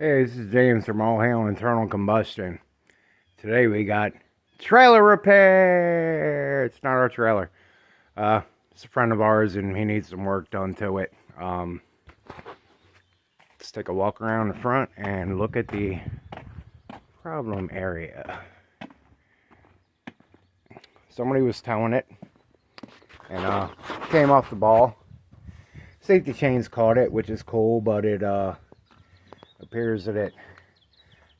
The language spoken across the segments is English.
Hey, this is James from All Hail Internal Combustion. Today we got trailer repair. It's not our trailer. It's a friend of ours and he needs some work done to it. Let's take a walk around the front and look at the problem area. Somebody was towing it and came off the ball. Safety chains caught it, which is cool, but it appears that it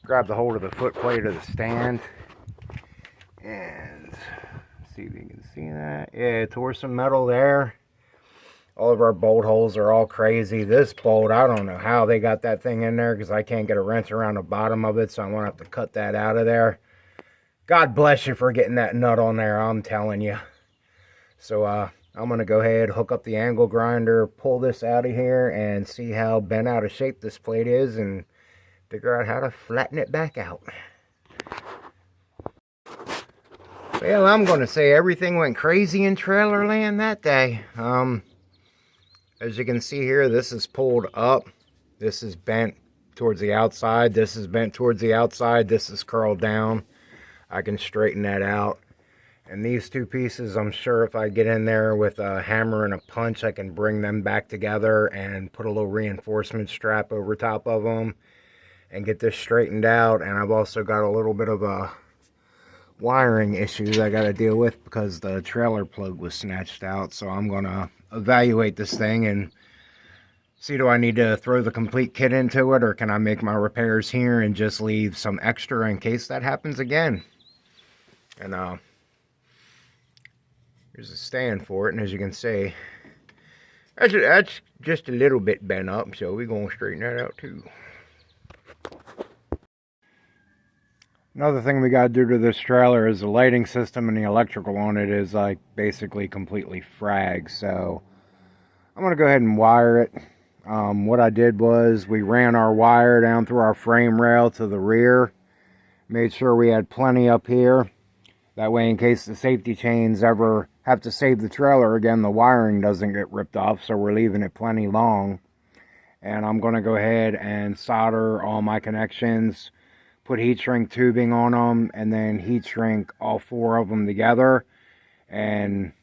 grabbed a hold of the foot plate of the stand, and see if you can see that. Yeah, it tore some metal there. All of our bolt holes are all crazy. This bolt, I don't know how they got that thing in there because I can't get a wrench around the bottom of it, so I'm gonna have to cut that out of there. God bless you for getting that nut on there, I'm telling you. So I'm gonna go ahead, hook up the angle grinder, pull this out of here, and see how bent out of shape this plate is, and figure out how to flatten it back out. Well, I'm gonna say everything went crazy in trailer land that day. As you can see here, this is pulled up. This is bent towards the outside. This is bent towards the outside. This is curled down. I can straighten that out. And these two pieces, I'm sure if I get in there with a hammer and a punch, I can bring them back together and put a little reinforcement strap over top of them and get this straightened out. And I've also got a little bit of a wiring issues I got to deal with because the trailer plug was snatched out. So I'm going to evaluate this thing and see, do I need to throw the complete kit into it, or can I make my repairs here and just leave some extra in case that happens again? And here's a stand for it, and as you can see, that's just a little bit bent up, so we're going to straighten that out too. Another thing we got to do to this trailer is the lighting system and the electrical on it is like basically completely fragged, so I'm going to go ahead and wire it. What I did was we ran our wire down through our frame rail to the rear, made sure we had plenty up here. That way, in case the safety chains ever have to save the trailer again, the wiring doesn't get ripped off, so we're leaving it plenty long. And I'm going to go ahead and solder all my connections, put heat shrink tubing on them, and then heat shrink all four of them together. And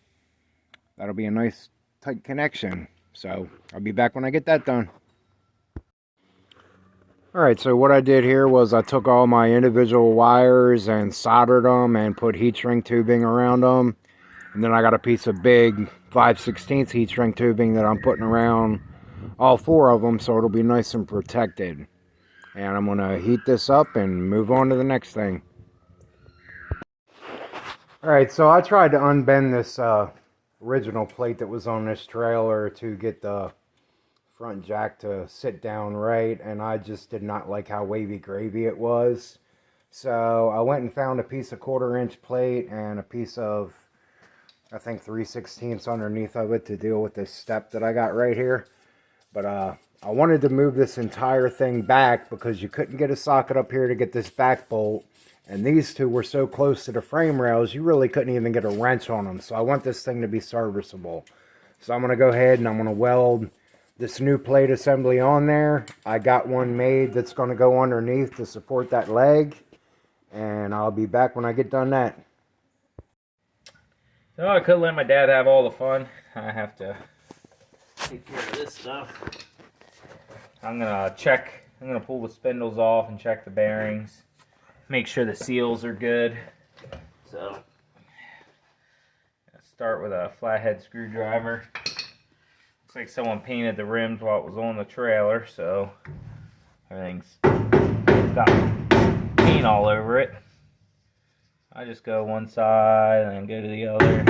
that'll be a nice tight connection. So I'll be back when I get that done. Alright, so what I did here was I took all my individual wires and soldered them and put heat shrink tubing around them. And then I got a piece of big 5/16 heat shrink tubing that I'm putting around all four of them so it'll be nice and protected. And I'm going to heat this up and move on to the next thing. Alright, so I tried to unbend this original plate that was on this trailer to get the front jack to sit down right, and I just did not like how wavy gravy it was. So I went and found a piece of 1/4 inch plate and a piece of, I think, 3/16 underneath of it to deal with this step that I got right here. But I wanted to move this entire thing back because you couldn't get a socket up here to get this back bolt, and these two were so close to the frame rails you really couldn't even get a wrench on them. So I want this thing to be serviceable. So I'm going to go ahead and I'm going to weld this new plate assembly on there. I got one made that's going to go underneath to support that leg, and I'll be back when I get done that. So I couldn't let my dad have all the fun. I have to take care of this stuff. I'm gonna pull the spindles off and check the bearings, make sure the seals are good. So let's start with a flathead screwdriver. Looks like someone painted the rims while it was on the trailer, so everything's got paint all over it. I just go one side and then go to the other.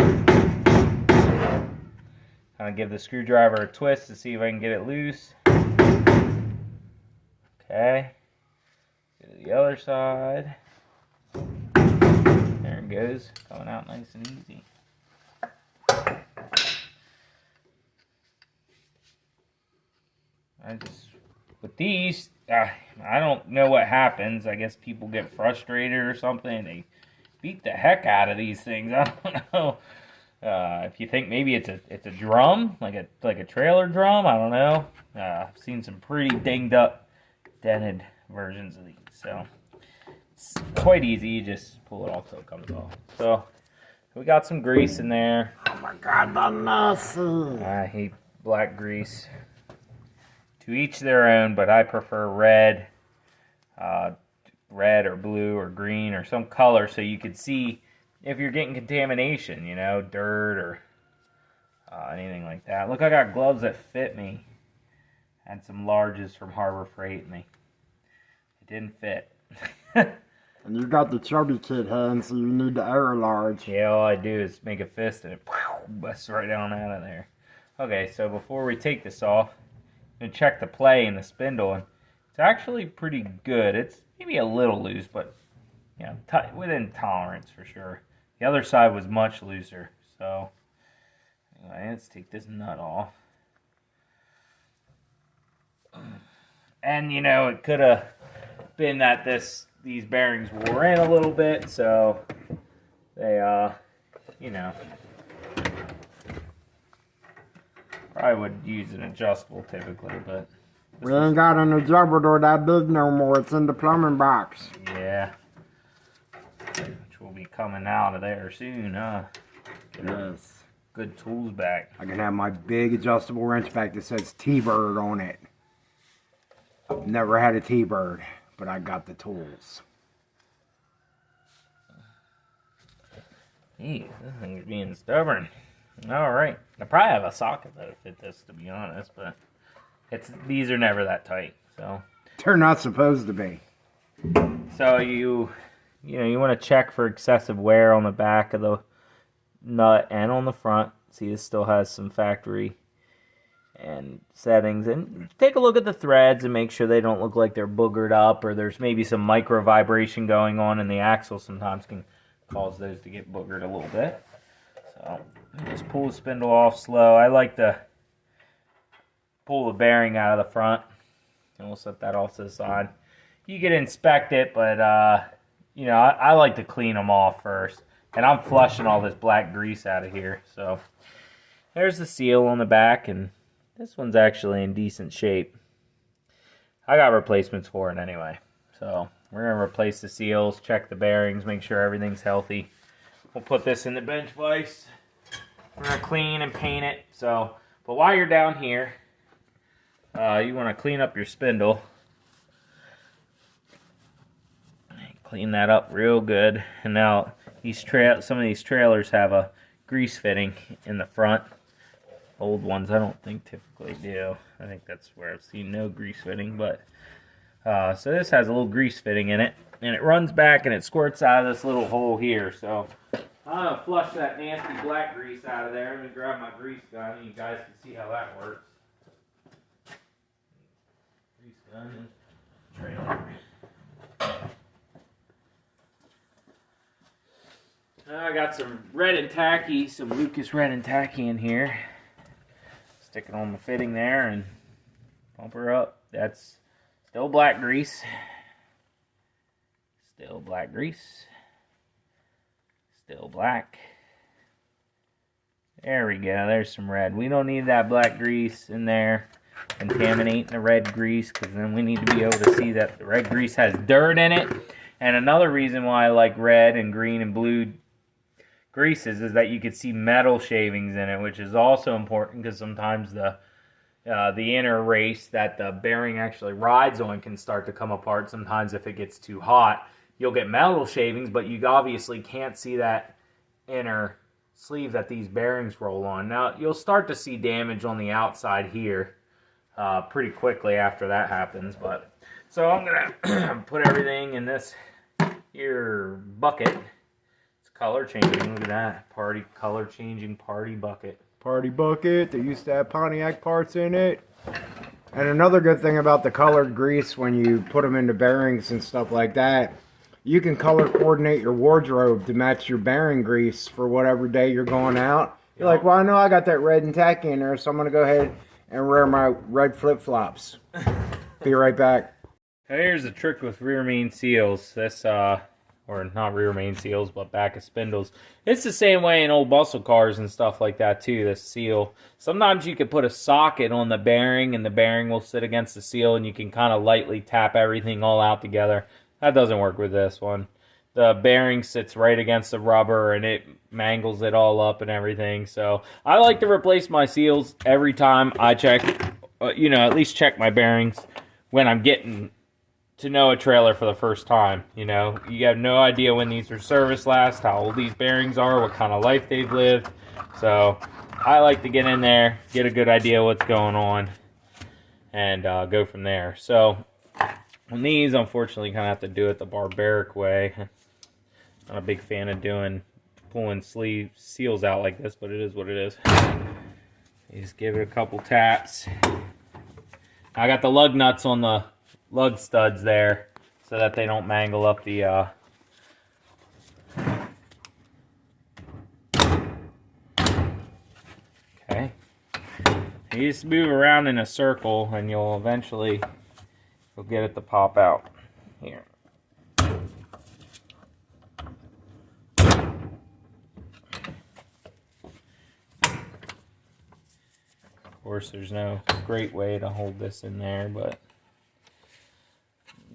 Kind of give the screwdriver a twist to see if I can get it loose. Okay. Go to the other side. There it goes. Coming out nice and easy. With these, I don't know what happens. I guess people get frustrated or something. They beat the heck out of these things. I don't know. If you think maybe it's a drum, like a trailer drum, I don't know. I've seen some pretty dinged up, dented versions of these. So it's quite easy. You just pull it off till it comes off. So we got some grease in there. Oh my God, the nasty. I hate black grease. To each their own, but I prefer red or blue or green or some color so you could see if you're getting contamination, you know, dirt or anything like that. Look, I got gloves that fit me. And some larges from Harbor Freight, and it didn't fit. And you got the chubby kid hand, so you need the air large. Yeah, all I do is make a fist and it busts right down out of there. Okay, so before we take this off, I'm going to check the play in the spindle, and it's actually pretty good. It's maybe a little loose, but yeah, within tolerance for sure. The other side was much looser, so anyway, let's take this nut off. And you know, it could have been that these bearings wore in a little bit, so they you know, probably would use an adjustable typically, but we ain't got an adjustable that big no more. It's in the plumbing box. Yeah, which will be coming out of there soon, huh? Yes. Good tools back. I can have my big adjustable wrench back that says T-Bird on it. Never had a T-Bird, but I got the tools. Ew, this thing's being stubborn. Alright. I probably have a socket that'll fit this, to be honest, but these are never that tight, so. They're not supposed to be. So you want to check for excessive wear on the back of the nut and on the front. See, this still has some factory and settings, and take a look at the threads and make sure they don't look like they're boogered up, or there's maybe some micro vibration going on in the axle. Sometimes can cause those to get boogered a little bit. So just pull the spindle off slow. I like to pull the bearing out of the front, and we'll set that off to the side. You can inspect it, but you know, I like to clean them off first, and I'm flushing all this black grease out of here. So there's the seal on the back, and this one's actually in decent shape. I got replacements for it anyway. So we're going to replace the seals, check the bearings, make sure everything's healthy. We'll put this in the bench vise. We're going to clean and paint it. So, but while you're down here, you want to clean up your spindle. Clean that up real good. And now some of these trailers have a grease fitting in the front. Old ones I don't think typically do. I think that's where I've seen no grease fitting, but so this has a little grease fitting in it, and it runs back and it squirts out of this little hole here. So I'm gonna flush that nasty black grease out of there. Let me grab my grease gun and you guys can see how that works. Grease gun and trailer. I got some red and tacky, some Lucas red and tacky in here. Stick it on the fitting there and pump her up. That's still black grease. Still black grease. Still black. There we go. There's some red. We don't need that black grease in there contaminating the red grease, because then we need to be able to see that the red grease has dirt in it. And another reason why I like red and green and blue greases is that you could see metal shavings in it, which is also important because sometimes the inner race that the bearing actually rides on can start to come apart. Sometimes if it gets too hot, you'll get metal shavings, but you obviously can't see that inner sleeve that these bearings roll on. Now, you'll start to see damage on the outside here pretty quickly after that happens. But so I'm gonna put everything in this here bucket. Color changing, look at that. Color changing party bucket. Party bucket, they used to have Pontiac parts in it. And another good thing about the colored grease, when you put them into bearings and stuff like that, you can color coordinate your wardrobe to match your bearing grease for whatever day you're going out. You're like, well, I know I got that red and tacky in there, so I'm going to go ahead and wear my red flip-flops. Be right back. Here's the trick with rear main seals. This or not rear main seals, but back of spindles. It's the same way in old muscle cars and stuff like that too, the seal. Sometimes you could put a socket on the bearing and the bearing will sit against the seal and you can kind of lightly tap everything all out together. That doesn't work with this one. The bearing sits right against the rubber and it mangles it all up and everything. So I like to replace my seals every time I check, at least check my bearings when I'm getting to know a trailer for the first time. You have no idea when these are serviced last, how old these bearings are, what kind of life they've lived. So I like to get in there, get a good idea what's going on, and go from there. So on these, unfortunately, kind of have to do it the barbaric way. Not a big fan of pulling seals out like this, but it is what it is. You just give it a couple taps. I got the lug nuts on the lug studs there so that they don't mangle up the okay. You just move around in a circle and you'll get it to pop out here. Of course, there's no great way to hold this in there, but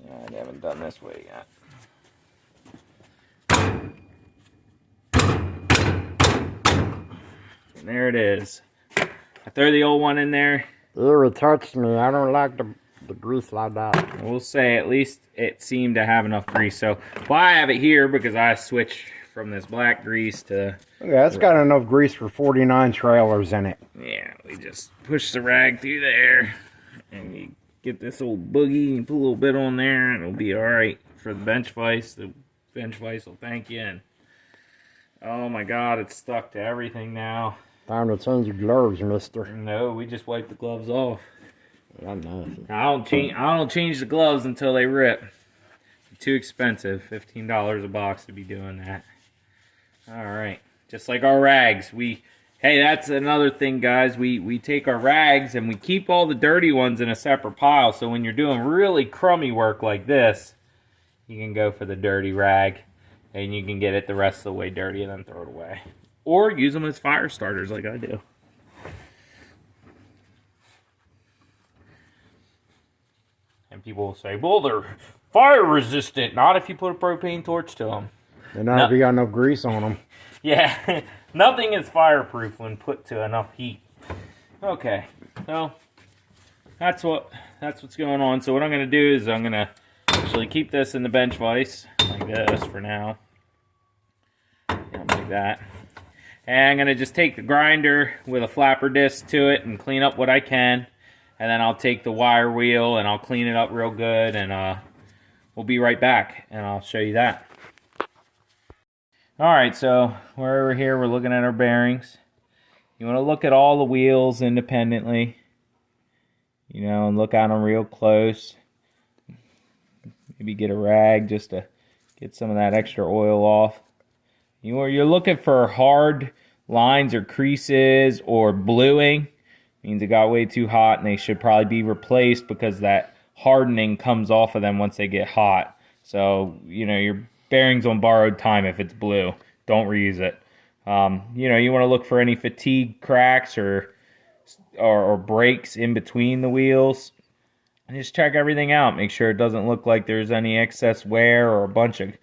I haven't done this way yet. And there it is. I throw the old one in there. It touched me. I don't like the grease like that. We'll say at least it seemed to have enough grease. So, I have it here because I switched from this black grease to... Yeah, it's got enough grease for 49 trailers in it. Yeah, we just push the rag through there and you get this old boogie and put a little bit on there and it'll be alright for the bench vise. The bench vise will thank you. And oh my god, it's stuck to everything now. Time to change your gloves, mister. No, we just wipe the gloves off. I know. I don't change the gloves until they rip. Too expensive, $15 a box to be doing that. Alright, just like our rags. Hey, that's another thing, guys. We take our rags and we keep all the dirty ones in a separate pile. So when you're doing really crummy work like this, you can go for the dirty rag and you can get it the rest of the way dirty and then throw it away. Or use them as fire starters like I do. And people will say, well, they're fire resistant. Not if you put a propane torch to them. And not if you got enough grease on them. Yeah, nothing is fireproof when put to enough heat. Okay, so that's what's going on. So what I'm going to do is I'm going to actually keep this in the bench vise like this for now. Like that. And I'm going to just take the grinder with a flapper disc to it and clean up what I can. And then I'll take the wire wheel and I'll clean it up real good. And we'll be right back and I'll show you that. Alright, so we're over here, we're looking at our bearings. You want to look at all the wheels independently, and look at them real close. Maybe get a rag just to get some of that extra oil off. You're looking for hard lines or creases or bluing. Means it got way too hot and they should probably be replaced because that hardening comes off of them once they get hot. So, your bearings on borrowed time if it's blue. Don't reuse it. You want to look for any fatigue cracks or breaks in between the wheels. And just check everything out. Make sure it doesn't look like there's any excess wear or a bunch of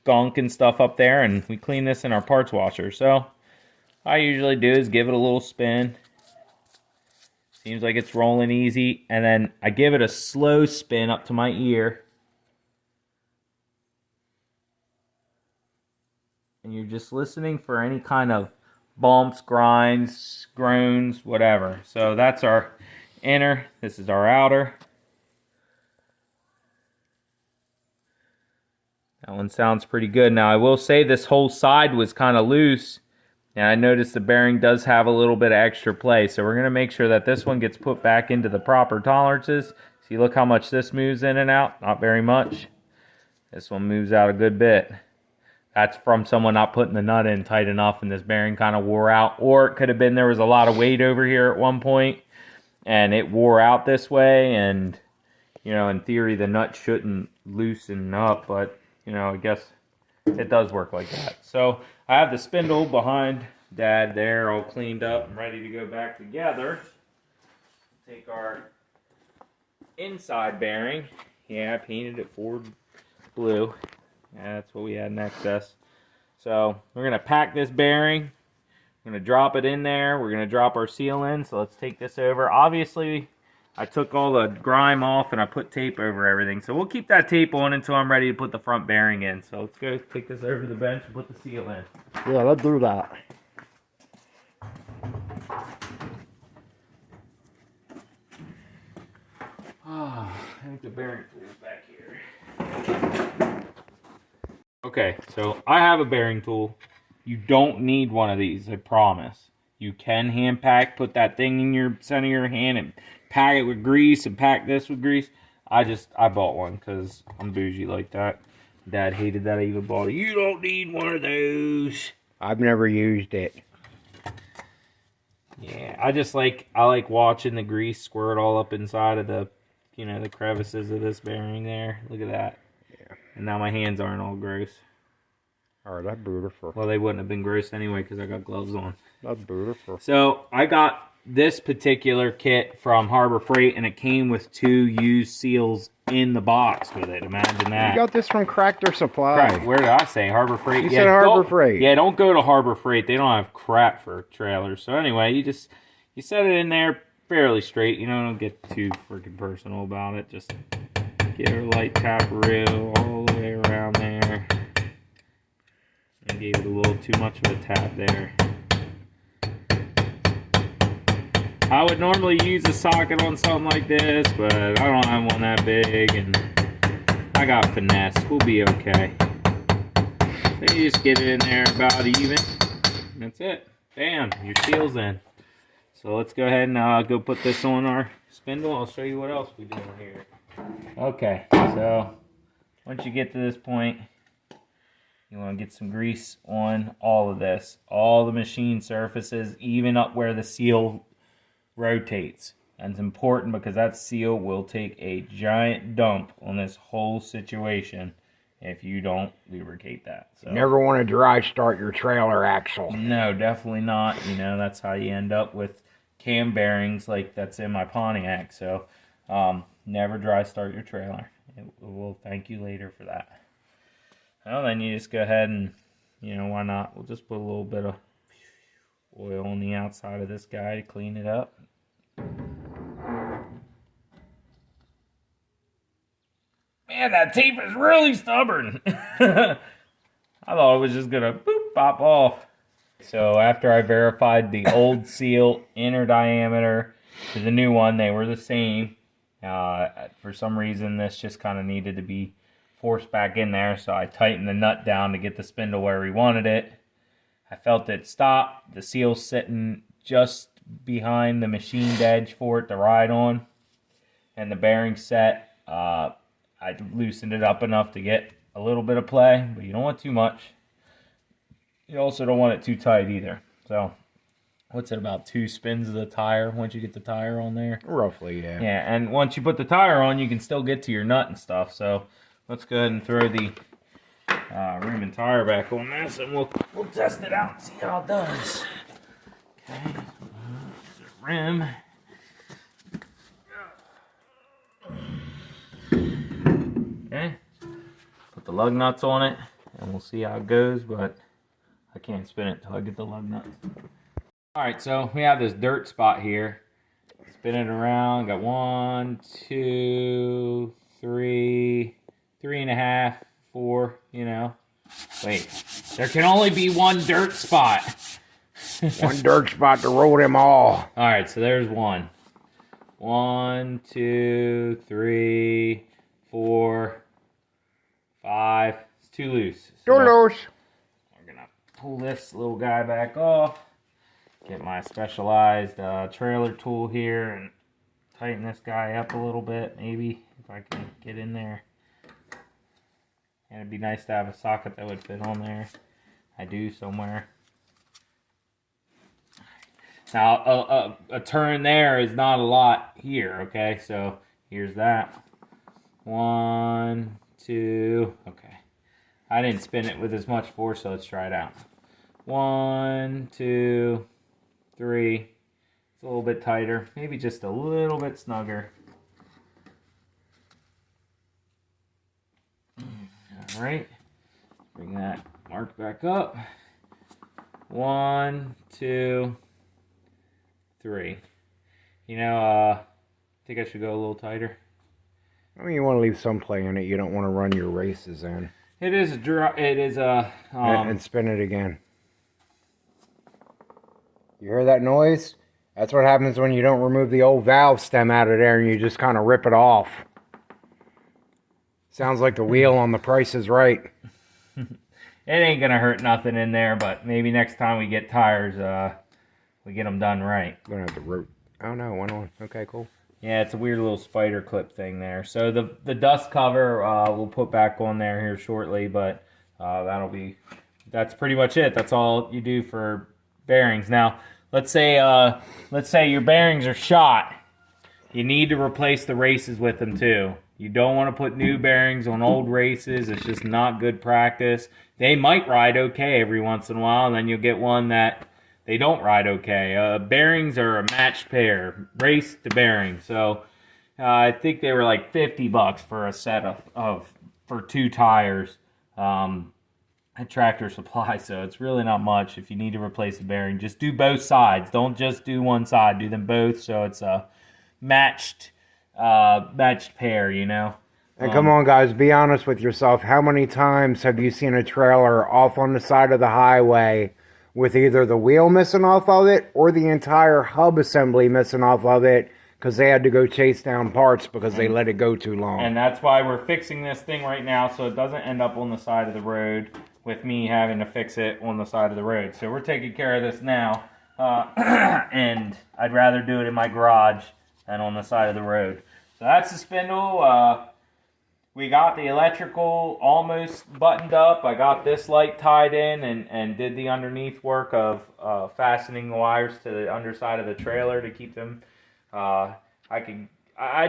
gunk and stuff up there. And we clean this in our parts washer. So I usually do is give it a little spin. Seems like it's rolling easy. And then I give it a slow spin up to my ear. And you're just listening for any kind of bumps, grinds, groans, whatever. So that's our inner. This is our outer. That one sounds pretty good. Now I will say this whole side was kind of loose. And I noticed the bearing does have a little bit of extra play. So we're going to make sure that this one gets put back into the proper tolerances. See, look how much this moves in and out. Not very much. This one moves out a good bit. That's from someone not putting the nut in tight enough and this bearing kind of wore out. Or it could have been there was a lot of weight over here at one point and it wore out this way. And, in theory, the nut shouldn't loosen up. But, I guess it does work like that. So I have the spindle behind Dad there, all cleaned up and ready to go back together. Take our inside bearing. Yeah, I painted it Ford blue. Yeah, that's what we had in excess. So we're gonna pack this bearing. We're gonna drop it in there. We're gonna drop our seal in. So let's take this over. Obviously, I took all the grime off and I put tape over everything. So we'll keep that tape on until I'm ready to put the front bearing in. So let's go take this over to the bench and put the seal in. Yeah, let's do that. I think the bearing tool is back here. Okay, so I have a bearing tool. You don't need one of these, I promise. You can hand pack, put that thing in your center of your hand and pack it with grease and pack this with grease. I bought one because I'm bougie like that. Dad hated that I even bought it. You don't need one of those. I've never used it. Yeah, I like watching the grease squirt all up inside of the, you know, the crevices of this bearing there. Look at that. Yeah. And now my hands aren't all gross. Oh, that's beautiful. Well, they wouldn't have been gross anyway because I got gloves on. That's beautiful. So I got this particular kit from Harbor Freight, and it came with 2 used seals in the box with it. Imagine that. You got this from Tractor Supply. Right, where did I say? Harbor Freight? You said Harbor Freight. Yeah, don't go to Harbor Freight. They don't have crap for trailers. So anyway, you set it in there fairly straight. You know, don't get too freaking personal about it. Just give it a light tap reel all the way around there. I gave it a little too much of a tap there. I would normally use a socket on something like this, but I don't have one that big, and I got finesse. We'll be okay. So you just get it in there about even. And that's it. Bam, your seal's in. So let's go ahead and go put this on our spindle. I'll show you what else we do here. Okay, so once you get to this point, you want to get some grease on all of this. All the machine surfaces, even up where the seal rotates. And it's important because that seal will take a giant dump on this whole situation if you don't lubricate that. So Never want to dry start your trailer axle. no, definitely not. You know, that's how you end up with cam bearings like that's in my Pontiac. So never dry start your trailer. It will thank you later for that. Well, then you just go ahead and, you know, why not? We'll just put a little bit of oil on the outside of this guy to clean it up. Man, that tape is really stubborn. I thought it was just gonna boop, pop off. So after I verified the old seal inner diameter to the new one, they were the same. For some reason, this just kind of needed to be forced back in there, so I tightened the nut down to get the spindle where we wanted it. I felt it stop. The seal's sitting just behind the machined edge for it to ride on, and the bearing set. I loosened it up enough to get a little bit of play, but you don't want too much. You also don't want it too tight either. So, what's it, about 2 spins of the tire once you get the tire on there? Roughly, yeah. Yeah, and once you put the tire on, you can still get to your nut and stuff. So, let's go ahead and throw the rim and tire back on this, and we'll test it out and see how it does. Okay, the rim. Okay, put the lug nuts on it, and we'll see how it goes, but I can't spin it until I get the lug nuts. Alright, so we have this dirt spot here. Spin it around, got 1, 2, 3, 3.5, 4, you know. Wait, there can only be one dirt spot. One dirt spot to roll them all. Alright, so there's one. 1, 2, 3, 4, 5. It's too loose. Too loose. We're gonna pull this little guy back off. Get my specialized trailer tool here and tighten this guy up a little bit, maybe, if I can get in there. And it'd be nice to have a socket that would fit on there. I do somewhere. Now, a turn there is not a lot here, okay? So, here's that. 1, 2, okay. I didn't spin it with as much force, so let's try it out. 1, 2, 3. It's a little bit tighter, maybe just a little bit snugger. All right, bring that mark back up. 1, 2, 3. You know, I think I should go a little tighter. I mean, you want to leave some play in it. You don't want to run your races in. It is a and spin it again. You hear that noise? That's what happens when you don't remove the old valve stem out of there and you just kind of rip it off. Sounds like the wheel on The Price is Right. It ain't gonna hurt nothing in there, but maybe next time we get tires, we get them done right. I'm gonna have to root. Oh no, went on. Okay, cool. Yeah, it's a weird little spider clip thing there. So the dust cover we'll put back on there here shortly, but that's pretty much it. That's all you do for bearings. Now, let's say your bearings are shot. You need to replace the races with them too. You don't want to put new bearings on old races. It's just not good practice. They might ride okay every once in a while, and then you'll get one that they don't ride okay. Bearings are a matched pair, race to bearing. So I think they were like $50 for a set for 2 tires at Tractor Supply. So it's really not much. If you need to replace a bearing, just do both sides. Don't just do one side. Do them both so it's a matched pair, you know. And come on, guys, be honest with yourself. How many times have you seen a trailer off on the side of the highway with either the wheel missing off of it or the entire hub assembly missing off of it because they had to go chase down parts because they let it go too long? And that's why we're fixing this thing right now so it doesn't end up on the side of the road with me having to fix it on the side of the road. So we're taking care of this now, and I'd rather do it in my garage than on the side of the road. So that's the spindle. We got the electrical almost buttoned up. I got this light tied in and did the underneath work of fastening the wires to the underside of the trailer to keep them. I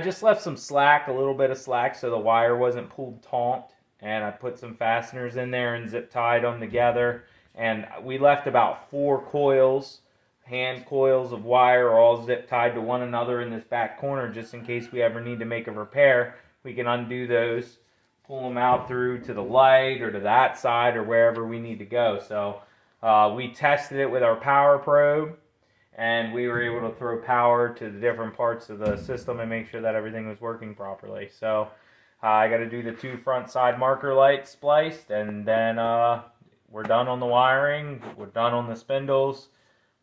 just left some slack, a little bit of slack, so the wire wasn't pulled taut. And I put some fasteners in there and zip tied them together. And we left about 4 coils, hand coils of wire, all zip tied to one another in this back corner, just in case we ever need to make a repair. We can undo those, pull them out through to the light or to that side or wherever we need to go. So we tested it with our power probe, and we were able to throw power to the different parts of the system and make sure that everything was working properly. So I got to do the 2 front side marker lights spliced, and then we're done on the wiring. We're done on the spindles.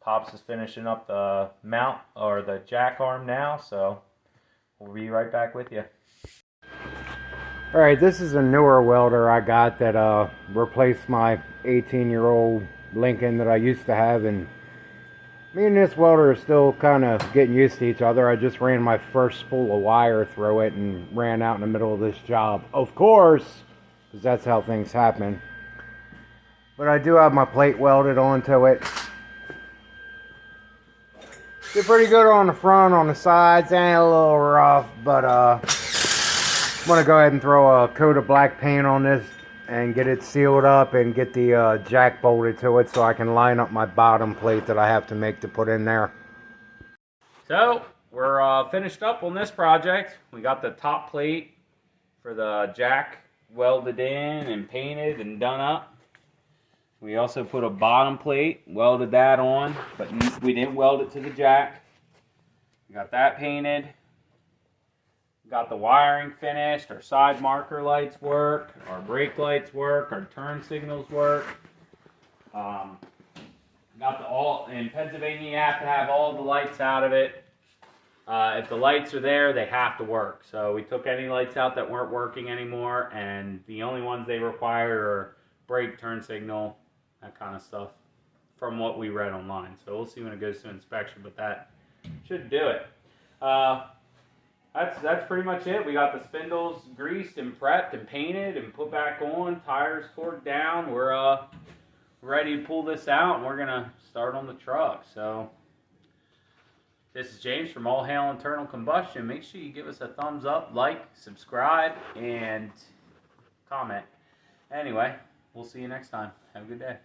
Pops is finishing up the mount or the jack arm now, so we'll be right back with you. Alright, this is a newer welder I got that replaced my 18-year-old Lincoln that I used to have, and me and this welder are still kind of getting used to each other. I just ran my first spool of wire through it and ran out in the middle of this job. Of course, because that's how things happen. But I do have my plate welded onto it. Did pretty good on the front, on the sides, and a little rough, but I'm going to go ahead and throw a coat of black paint on this and get it sealed up and get the jack bolted to it so I can line up my bottom plate that I have to make to put in there. So we're finished up on this project. We got the top plate for the jack welded in and painted and done up. We also put a bottom plate, welded that on, but we didn't weld it to the jack. We got that painted. Got the wiring finished, our side marker lights work, our brake lights work, our turn signals work. Got in Pennsylvania you have to have all the lights out of it. If the lights are there, they have to work. So we took any lights out that weren't working anymore, and the only ones they require are brake, turn signal, that kind of stuff from what we read online. So we'll see when it goes to inspection, but that should do it. That's pretty much it. We got the spindles greased and prepped and painted and put back on. Tires torqued down. We're ready to pull this out, and we're gonna start on the truck. So this is James from All Hail Internal Combustion. Make sure you give us a thumbs up, like, subscribe, and comment. Anyway, we'll see you next time. Have a good day.